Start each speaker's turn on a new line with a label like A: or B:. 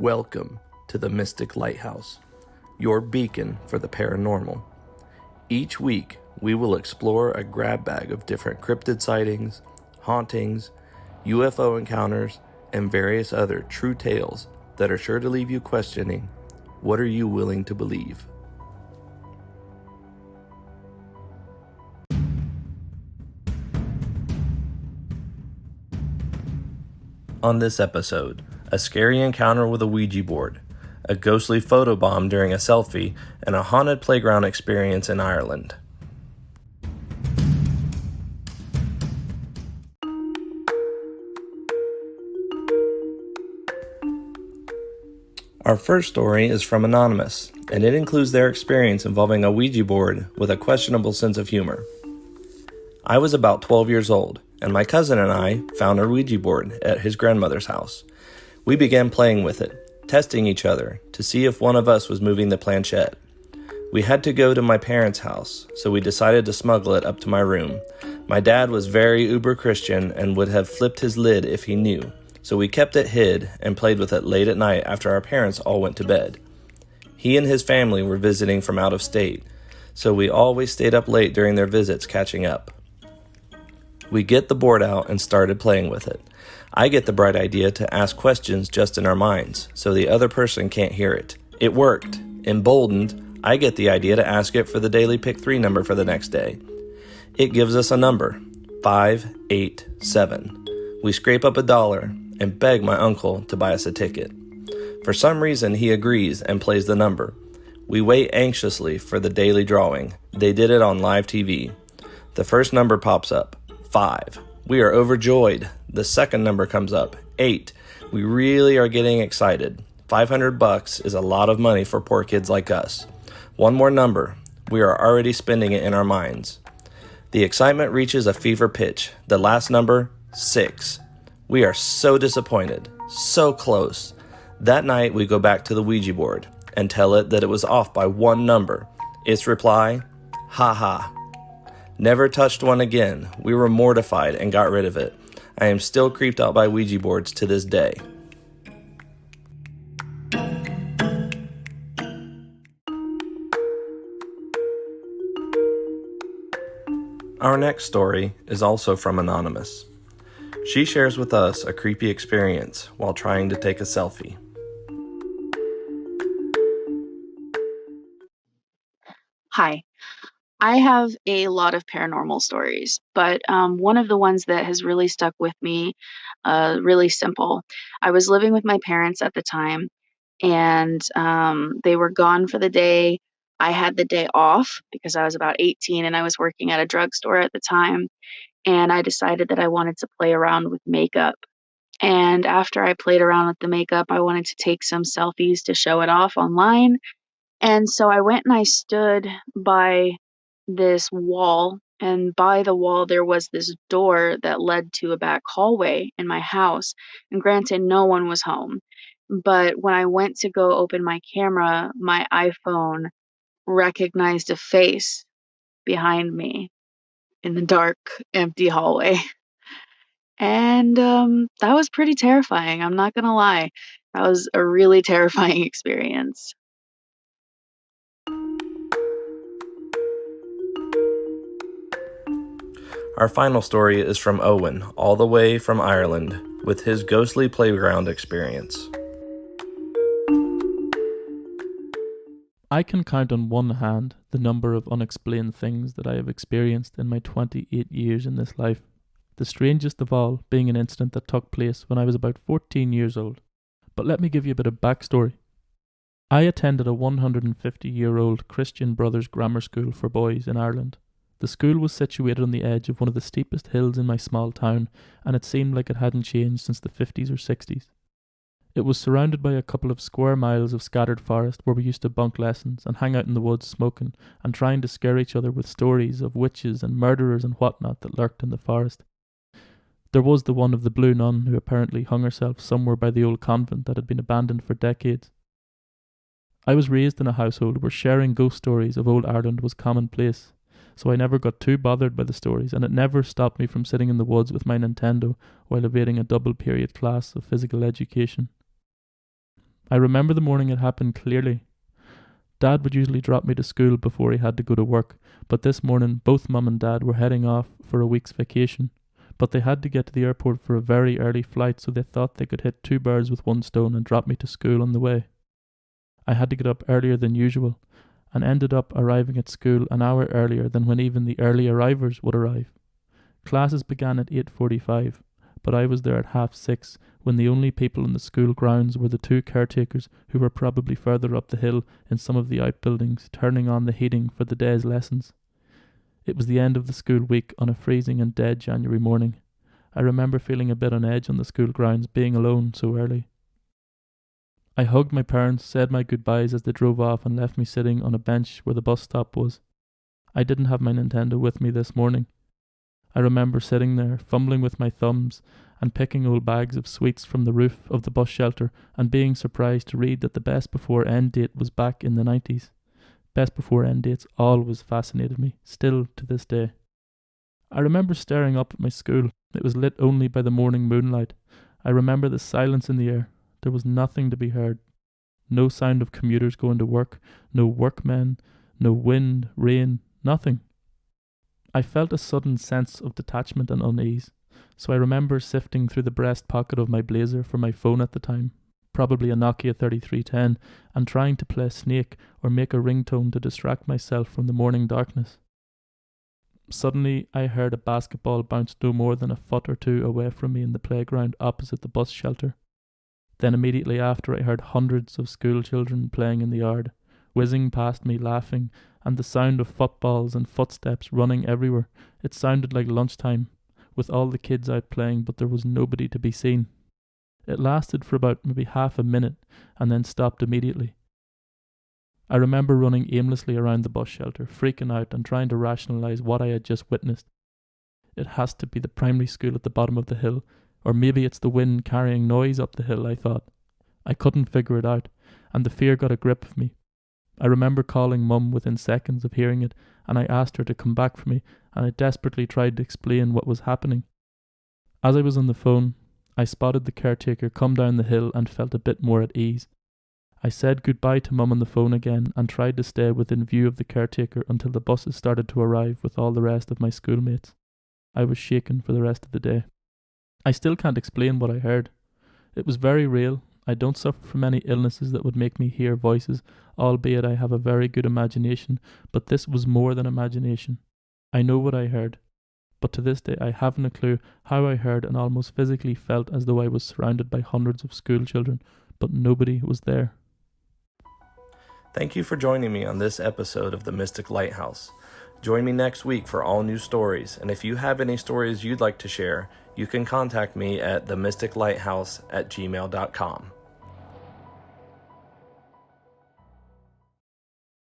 A: Welcome to the Mystic Lighthouse, your beacon for the paranormal. Each week, we will explore a grab bag of different cryptid sightings, hauntings, UFO encounters, and various other true tales that are sure to leave you questioning, what are you willing to believe? On this episode, a scary encounter with a Ouija board, a ghostly photobomb during a selfie, and a haunted playground experience in Ireland. Our first story is from Anonymous, and it includes their experience involving a Ouija board with a questionable sense of humor. I was about 12 years old, and my cousin and I found a Ouija board at his grandmother's house. We began playing with it, testing each other to see if one of us was moving the planchette. We had to go to my parents' house, so we decided to smuggle it up to my room. My dad was very uber Christian and would have flipped his lid if he knew, so we kept it hid and played with it late at night after our parents all went to bed. He and his family were visiting from out of state, so we always stayed up late during their visits catching up. We get the board out and started playing with it. I get the bright idea to ask questions just in our minds, so the other person can't hear it. It worked. Emboldened, I get the idea to ask it for the daily pick 3 number for the next day. It gives us a number, 587. We scrape up $1 and beg my uncle to buy us a ticket. For some reason, he agrees and plays the number. We wait anxiously for the daily drawing. They did it on live TV. The first number pops up, 5. We are overjoyed. The second number comes up, 8. We really are getting excited. $500 is a lot of money for poor kids like us. One more number. We are already spending it in our minds. The excitement reaches a fever pitch. The last number, 6. We are so disappointed. So close. That night, we go back to the Ouija board and tell it that it was off by one number. Its reply, ha ha. Never touched one again. We were mortified and got rid of it. I am still creeped out by Ouija boards to this day. Our next story is also from Anonymous. She shares with us a creepy experience while trying to take a selfie.
B: Hi. I have a lot of paranormal stories, but one of the ones that has really stuck with me, really simple. I was living with my parents at the time, and they were gone for the day. I had the day off because I was about 18 and I was working at a drugstore at the time, and I decided that I wanted to play around with makeup. And after I played around with the makeup, I wanted to take some selfies to show it off online. And so I went and I stood by this wall, and by the wall there was this door that led to a back hallway in my house. And granted, no one was home. But when I went to go open my camera, my iPhone recognized a face behind me in the dark, empty hallway. And that was pretty terrifying. I'm not gonna lie. That was a really terrifying experience.
A: Our final story is from Owen, all the way from Ireland, with his ghostly playground experience.
C: I can count on one hand the number of unexplained things that I have experienced in my 28 years in this life. The strangest of all being an incident that took place when I was about 14 years old. But let me give you a bit of backstory. I attended a 150-year-old Christian Brothers grammar school for boys in Ireland. The school was situated on the edge of one of the steepest hills in my small town, and it seemed like it hadn't changed since the 50s or 60s. It was surrounded by a couple of square miles of scattered forest where we used to bunk lessons and hang out in the woods smoking and trying to scare each other with stories of witches and murderers and whatnot that lurked in the forest. There was the one of the Blue Nun who apparently hung herself somewhere by the old convent that had been abandoned for decades. I was raised in a household where sharing ghost stories of old Ireland was commonplace, so I never got too bothered by the stories, and it never stopped me from sitting in the woods with my Nintendo while evading a double period class of physical education. I remember the morning it happened clearly. Dad would usually drop me to school before he had to go to work, but this morning both Mum and Dad were heading off for a week's vacation. But they had to get to the airport for a very early flight, so they thought they could hit two birds with one stone and drop me to school on the way. I had to get up earlier than usual, and ended up arriving at school an hour earlier than when even the early arrivers would arrive. Classes began at 8:45, but I was there at 6:30 when the only people in the school grounds were the two caretakers who were probably further up the hill in some of the outbuildings turning on the heating for the day's lessons. It was the end of the school week on a freezing and dead January morning. I remember feeling a bit on edge on the school grounds being alone so early. I hugged my parents, said my goodbyes as they drove off and left me sitting on a bench where the bus stop was. I didn't have my Nintendo with me this morning. I remember sitting there, fumbling with my thumbs and picking old bags of sweets from the roof of the bus shelter and being surprised to read that the best before end date was back in the 90s. Best before end dates always fascinated me, still to this day. I remember staring up at my school. It was lit only by the morning moonlight. I remember the silence in the air. There was nothing to be heard. No sound of commuters going to work, no workmen, no wind, rain, nothing. I felt a sudden sense of detachment and unease, so I remember sifting through the breast pocket of my blazer for my phone at the time, probably a Nokia 3310, and trying to play Snake or make a ringtone to distract myself from the morning darkness. Suddenly, I heard a basketball bounce no more than a foot or two away from me in the playground opposite the bus shelter. Then immediately after, I heard hundreds of school children playing in the yard, whizzing past me laughing, and the sound of footballs and footsteps running everywhere. It sounded like lunchtime, with all the kids out playing, but there was nobody to be seen. It lasted for about maybe half a minute, and then stopped immediately. I remember running aimlessly around the bus shelter, freaking out and trying to rationalise what I had just witnessed. It has to be the primary school at the bottom of the hill, or maybe it's the wind carrying noise up the hill, I thought. I couldn't figure it out, and the fear got a grip of me. I remember calling Mum within seconds of hearing it, and I asked her to come back for me, and I desperately tried to explain what was happening. As I was on the phone, I spotted the caretaker come down the hill and felt a bit more at ease. I said goodbye to Mum on the phone again and tried to stay within view of the caretaker until the buses started to arrive with all the rest of my schoolmates. I was shaken for the rest of the day. I still can't explain what I heard. It was very real. I don't suffer from any illnesses that would make me hear voices, albeit I have a very good imagination, but this was more than imagination. I know what I heard, but to this day I haven't a clue how I heard and almost physically felt as though I was surrounded by hundreds of school children, but nobody was there.
A: Thank you for joining me on this episode of The Mystic Lighthouse. Join me next week for all new stories, and if you have any stories you'd like to share, you can contact me at themysticlighthouse@gmail.com.